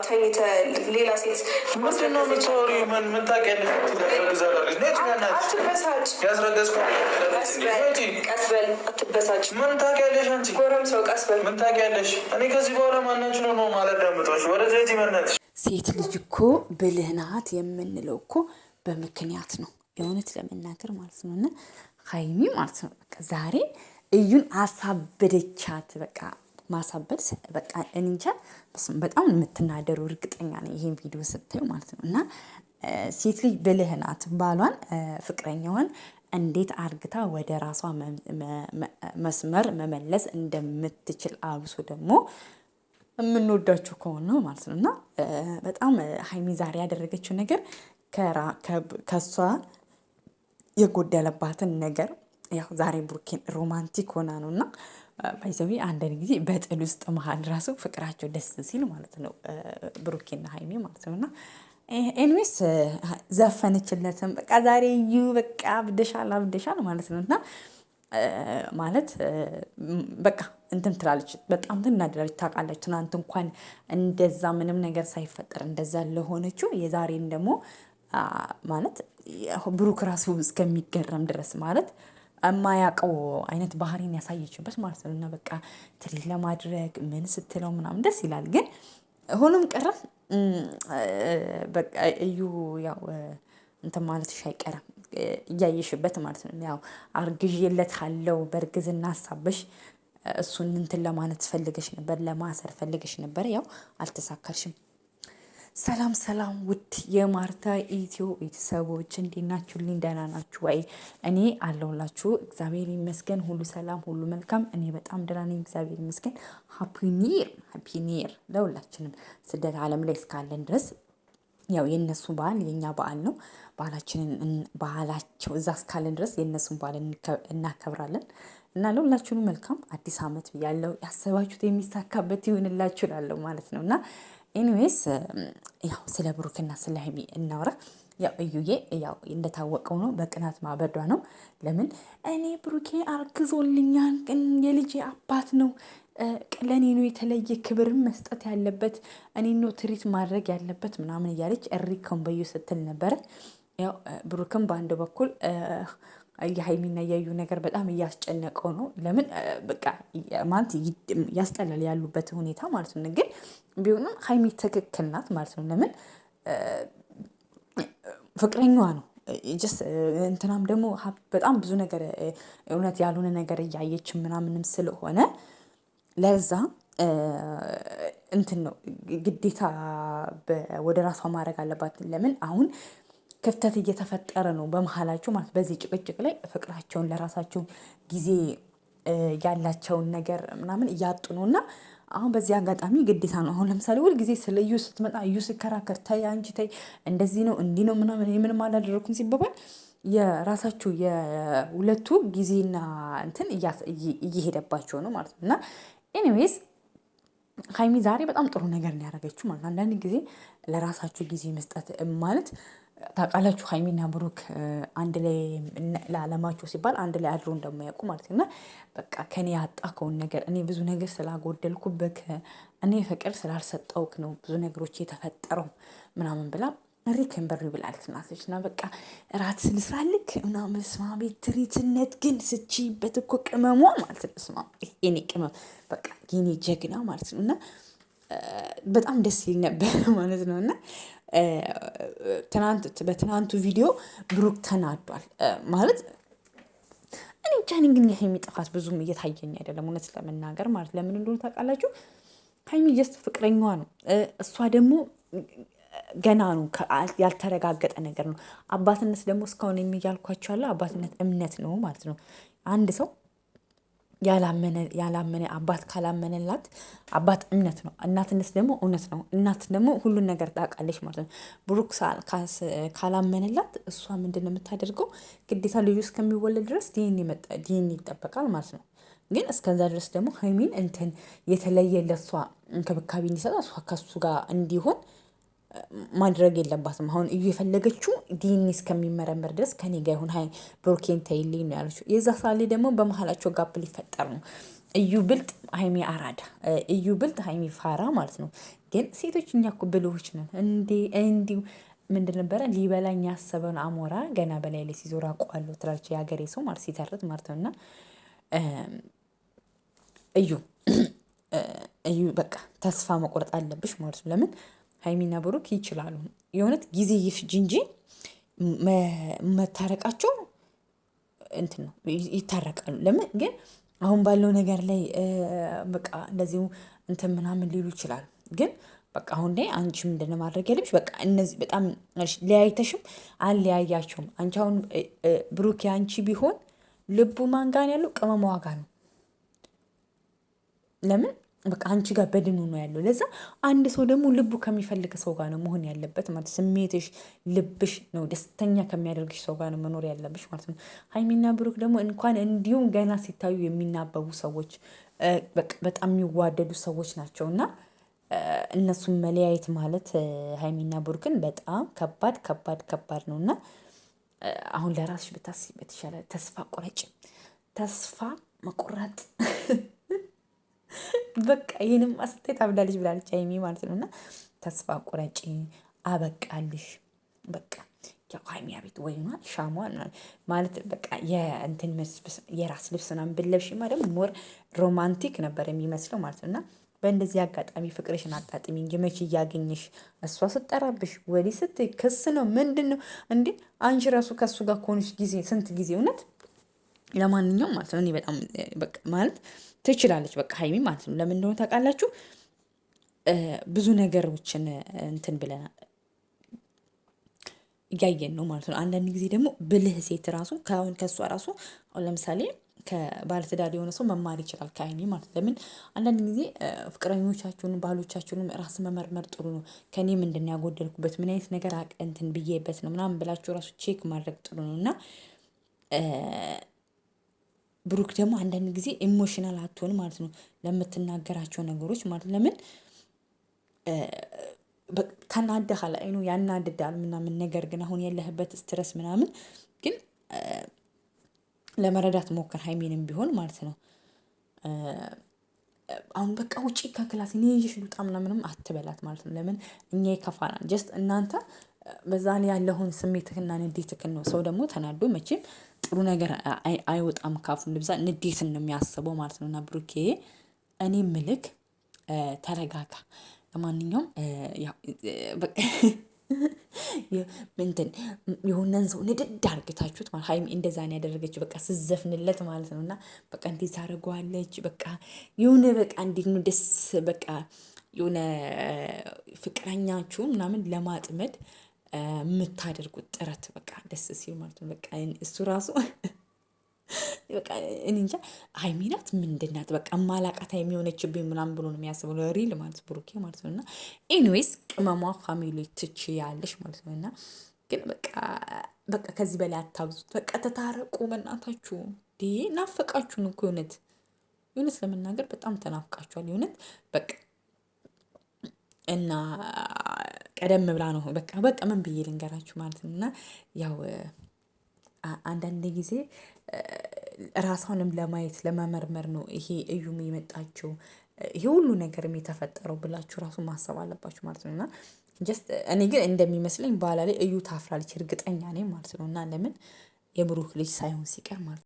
ተኝተ ሌላ ሴት ምንድነው የምታወሪው? ምን ታውቂያለሽ? ቀስበል አትበሳጭ። ምን ታውቂያለሽ አንቺ? ጎረምሳው ቀስበል ምን ታውቂያለሽ? እኔ ከዚህ በኋላ ማናችሁ ነው ማለት ዳምጦች ወደ ዘይት ይመናት። ሴት ልጅ እኮ ብልህ ናት የምንለው እኮ በምክንያት ነው፣ የእውነት ለመናገር ማለት ነው። እና ሀይሚ ማለት ነው በቃ ዛሬ እዩን አሳበደቻት። በቃ ማሳበድ በቃ እንጃ በጣም የምትናደሩ እርግጠኛ ነኝ ይሄን ቪዲዮ ስታዩ ማለት ነው። እና ሴት ልጅ ብልህ ናት። ባሏን ፍቅረኛዋን እንዴት አርግታ ወደ ራሷ መስመር መመለስ እንደምትችል አብሶ ደግሞ የምንወዳቸው ከሆነ ማለት ነው። እና በጣም ሀይሚ ዛሬ ያደረገችው ነገር ከሷ የጎደለባትን ነገር ያው ዛሬ ብሩኬን ሮማንቲክ ሆና ነው እና ባይዘዊ አንዳንድ ጊዜ በጥል ውስጥ መሀል ራሱ ፍቅራቸው ደስ ሲል ማለት ነው ብሩኬና ሀይሚ ማለት ነው። እና ኤንዌስ ዘፈነችለትም በቃ ዛሬ እዩ በቃ አብደሻል ማለት ነው። እና ማለት በቃ እንትን ትላለች፣ በጣም ትናደዳለች። ታውቃለች ትናንት እንኳን እንደዛ ምንም ነገር ሳይፈጠር እንደዛ ለሆነችው የዛሬን ደግሞ ማለት ብሩክ ራሱ እስከሚገረም ድረስ ማለት የማያውቀው አይነት ባህሪን ያሳየችበት ማለት ነው። እና በቃ ትሪት ለማድረግ ምን ስትለው ምናምን ደስ ይላል። ግን ሆኖም ቀረ በቃ እዩ ያው እንትን ማለትሽ አይቀርም እያየሽበት ማለት ነው። ያው አርግዤለታለሁ በእርግዝና ሀሳብሽ እሱን እንትን ለማለት ፈልገሽ ነበር፣ ለማሰር ፈልገሽ ነበር። ያው አልተሳካልሽም። ሰላም ውድ የማርታ ኢትዮ ቤተሰቦች እንዴት ናችሁልኝ? ደህና ናችሁ ወይ? እኔ አለሁላችሁ እግዚአብሔር ይመስገን፣ ሁሉ ሰላም፣ ሁሉ መልካም። እኔ በጣም ደህና ነኝ እግዚአብሔር ይመስገን። ሃፒ ኒር ለሁላችንም ስደት ዓለም ላይ እስካለን ድረስ ያው የነሱ በዓል የኛ በዓል ነው። ባህላቸው እዛ እስካለን ድረስ የነሱን በዓል እናከብራለን። እና ለሁላችሁንም መልካም አዲስ ዓመት ብያለሁ። ያሰባችሁት የሚሳካበት ይሁንላችሁ እላለሁ ማለት ነው። እና ኤኒዌይስ ያው ስለ ብሩክና ስለ ሀይሚ እናውራ። ያው እዩዬ ያው እንደታወቀው ነው በቅናት ማበዷ ነው። ለምን እኔ ብሩኬ አርግዞልኛል፣ የልጄ አባት ነው፣ ለእኔ ነው የተለየ ክብርን መስጠት ያለበት፣ እኔ ነው ትሪት ማድረግ ያለበት ምናምን እያለች እሪ ከንበዩ ስትል ነበረ። ያው ብሩክም በአንድ በኩል የሀይሚና የዩ ነገር በጣም እያስጨነቀው ነው። ለምን በቃ ማለት ያስጠላል ያሉበት ሁኔታ ማለት ነው። ግን ቢሆንም ሀይሚ ትክክል ናት ማለት ነው። ለምን ፍቅረኛዋ ነው ጀስት እንትናም ደግሞ በጣም ብዙ ነገር እውነት ያልሆነ ነገር እያየች ምናምንም ስለሆነ ለዛ እንትን ነው ግዴታ ወደ ራሷ ማድረግ አለባት። ለምን አሁን ክፍተት እየተፈጠረ ነው በመሀላቸው ማለት በዚህ ጭቅጭቅ ላይ ፍቅራቸውን ለራሳቸው ጊዜ ያላቸውን ነገር ምናምን እያጡ ነው። እና አሁን በዚህ አጋጣሚ ግዴታ ነው። አሁን ለምሳሌ ሁል ጊዜ ስለ እዩ ስትመጣ እዩ ስከራከር ተይ አንቺ ተይ እንደዚህ ነው እንዲህ ነው ምናምን ምንም አላደረኩም ሲባባል የራሳቸው የሁለቱ ጊዜና እንትን እየሄደባቸው ነው ማለት ነው። እና ኤኒዌይስ ሀይሚ ዛሬ በጣም ጥሩ ነገር ነው ያደረገችው ማለት አንዳንድ ጊዜ ለራሳችሁ ጊዜ መስጠት ማለት ታውቃላችሁ። ሀይሚና ብሩክ አንድ ላይ ለዓለማቸው ሲባል አንድ ላይ አድሮ እንደማያውቁ ማለት ነው። በቃ ከኔ ያጣከውን ነገር እኔ ብዙ ነገር ስላጎደልኩበት እኔ ፍቅር ስላልሰጠውክ ነው ብዙ ነገሮች የተፈጠረው ምናምን ብላ ሪከንበሪ ብላለች ናለች። እና በቃ እራት ስልስራልክ ምናምን ስማ ቤት ትሪትነት ግን ስቺበት እኮ ቅመሟ ማለት ነው። ስማ የኔ ቅመም በቃ የኔ ጀግና ማለት ነው። እና በጣም ደስ ይል ነበር ማለት ነው። እና በትናንቱ ቪዲዮ ብሩክ ተናዷል ማለት እኔ ብቻ ነኝ። ግን የሀይሚ ጥፋት ብዙም እየታየኝ አይደለም እውነት ለመናገር ማለት ለምን እንደሆነ ታውቃላችሁ? ሀይሚ ጀስት ፍቅረኛዋ ነው፣ እሷ ደግሞ ገና ነው፣ ያልተረጋገጠ ነገር ነው። አባትነት ደግሞ እስካሁን የሚያልኳቸው ያለው አባትነት እምነት ነው ማለት ነው። አንድ ሰው ያላመነ አባት ካላመነላት አባት እምነት ነው። እናትነት ደግሞ እውነት ነው። እናት ደግሞ ሁሉን ነገር ታውቃለች ማለት ነው። ብሩክ ካላመነላት እሷ ምንድን ነው የምታደርገው? ግዴታ ልጁ እስከሚወለድ ድረስ ዲኤንኤ ይጠበቃል ማለት ነው። ግን እስከዛ ድረስ ደግሞ ሀይሚን እንትን የተለየ ለእሷ እንክብካቤ እንዲሰጣ እሷ ከሱ ጋር እንዲሆን ማድረግ የለባትም። አሁን እዩ የፈለገችው ዲኤንኤ እስከሚመረመር ድረስ ከኔ ጋር ይሁን ሀይ ብሩኬን ተይልኝ ነው ያለችው። የዛ ሳሌ ደግሞ በመሀላቸው ጋፕ ሊፈጠር ነው። እዩ ብልጥ ሀይሚ አራዳ፣ እዩ ብልጥ ሀይሚ ፋራ ማለት ነው። ግን ሴቶች እኛ እኮ ብልሆች ነን። እንዲሁ ምንድን ነበረ ሊበላኝ ያሰበውን አሞራ ገና በላይ ላይ ሲዞር አውቀዋለሁ ትላለች የሀገሬ ሰው ማለት ሲተርት ማለት ነው። እና እዩ እዩ በቃ ተስፋ መቁረጥ አለብሽ ማለት ነው። ለምን ሀይሚና ብሩክ ይችላሉ። የእውነት ጊዜ ይፍጅ እንጂ መታረቃቸው እንትን ነው፣ ይታረቃሉ። ለምን ግን አሁን ባለው ነገር ላይ በቃ እንደዚሁ እንትን ምናምን ሊሉ ይችላሉ። ግን በቃ አሁን ላይ አንቺ ምንድን ነው ማድረግ ያለብሽ? በቃ እነዚህ በጣም ሊያይተሽም አልለያያቸውም። አንቺ አሁን ብሩክ አንቺ ቢሆን ልቡ ማን ጋር ያለው? ቅመሟ ጋር ነው። ለምን በቃ አንቺ ጋር በድኑ ነው ያለው። ለዛ አንድ ሰው ደግሞ ልቡ ከሚፈልግ ሰው ጋር ነው መሆን ያለበት ማለት ስሜትሽ፣ ልብሽ ነው ደስተኛ ከሚያደርግሽ ሰው ጋር ነው መኖር ያለብሽ ማለት ነው። ሀይሚና ብሩክ ደግሞ እንኳን እንዲሁም ገና ሲታዩ የሚናበቡ ሰዎች፣ በጣም የሚዋደዱ ሰዎች ናቸው እና እነሱን መለያየት ማለት ሀይሚና ብሩክን በጣም ከባድ ከባድ ከባድ ነው እና አሁን ለራስሽ ብታስቢበት ይሻላል። ተስፋ ቆረጭ፣ ተስፋ መቁረጥ በቃ ይህንም አስተያየት አብዳለች ብላለች ሀይሚ ማለት ነው። እና ተስፋ ቁረጪ፣ አበቃልሽ በቃ ያው ሀይሚ አቤት ወይኗ ሻሟ ማለት በቃ የእንትን የራስ ልብስ ምናምን ብለብሽማ ደግሞ ሞር ሮማንቲክ ነበር የሚመስለው ማለት ነው። እና በእንደዚህ አጋጣሚ ፍቅርሽን አጣጥሚ እንጂ መቼ እያገኘሽ እሷ ስጠራብሽ ወዲህ ስትይ ክስ ነው ምንድን ነው እንዴ? አንቺ ራሱ ከእሱ ጋር ከሆንሽ ጊዜ ስንት ጊዜ እውነት። ለማንኛውም ማለት ነው እኔ በጣም በቃ ማለት ትችላለች በቃ ሀይሚ ማለት ነው። ለምን እንደሆነ ታውቃላችሁ? ብዙ ነገሮችን እንትን ብለናል እያየን ነው ማለት ነው። አንዳንድ ጊዜ ደግሞ ብልህ ሴት ራሱ ከእሷ ራሱ አሁን ለምሳሌ ከባለትዳር የሆነ ሰው መማር ይችላል ከሀይሚ ማለት ነው። ለምን አንዳንድ ጊዜ ፍቅረኞቻችሁን ባሎቻችሁንም ራስ መመርመር ጥሩ ነው። ከኔ ምንድን ያጎደልኩበት ምን አይነት ነገር እንትን ብዬበት ነው ምናምን ብላችሁ ራሱ ቼክ ማድረግ ጥሩ ነው እና ብሩክ ደግሞ አንዳንድ ጊዜ ኢሞሽናል አትሆን ማለት ነው ለምትናገራቸው ነገሮች ማለት ለምን ተናደሃል አይኑ ያናድዳል ምናምን ነገር ግን አሁን ያለህበት ስትረስ ምናምን ግን ለመረዳት ሞከር ሀይሜንም ቢሆን ማለት ነው። አሁን በቃ ውጪ ከክላስ እኔ ይዤሽ ልውጣ ምናምንም አትበላት ማለት ነው። ለምን እኛ ይከፋናል። ጀስት እናንተ በዛ ላይ ያለውን ስሜትህና ንዴትህን ነው። ሰው ደግሞ ተናዶ መቼም ጥሩ ነገር አይወጣም ካፉ ልብዛ ንዴትን ነው የሚያስበው ማለት ነው። እና ብሩኬ እኔ ምልክ ተረጋጋ። ለማንኛውም እንትን የሆነን ሰው ንድድ አርግታችሁት ማለት ሀይሚ እንደዛ ነው ያደረገችው። በቃ ስዘፍንለት ማለት ነው። እና በቃ እንዴት ታደርገዋለች። በቃ የሆነ በቃ እንዴት ነው ደስ በቃ የሆነ ፍቅረኛችሁ ምናምን ለማጥመድ የምታደርጉት ጥረት በቃ ደስ ሲል ማለት ነው። በቃ እሱ ራሱ በቃ እኔ እንጃ ሀይሚ ናት ምንድን ናት በቃ ማላቃት ሀይሚ የሆነችብኝ ምናምን ብሎ ነው የሚያስበው ሪል ማለት ብሩኬ ማለት ነው። እና ኤኒዌይስ ቅመሟ ፋሚሊ ትችያለሽ ማለት ነው። እና ግን በቃ ከዚህ በላይ አታብዙት። በቃ ተታረቁ በእናታችሁ። ናፈቃችሁን እኮ እውነት ለመናገር በጣም ተናፍቃችኋል የእውነት በቃ እና ቀደም ብላ ነው በቃ ምን ብዬ ልንገራችሁ ማለት ነው። እና ያው አንዳንድ ጊዜ ራሷንም ለማየት ለመመርመር ነው ይሄ እዩም የመጣችው ይሄ ሁሉ ነገርም የተፈጠረው ብላችሁ ራሱ ማሰብ አለባችሁ ማለት ነው። እና ጀስት እኔ ግን እንደሚመስለኝ በኋላ ላይ እዩ ታፍራለች እርግጠኛ ነኝ ማለት ነው። እና ለምን የብሩክ ልጅ ሳይሆን ሲቀር ማለት ነው።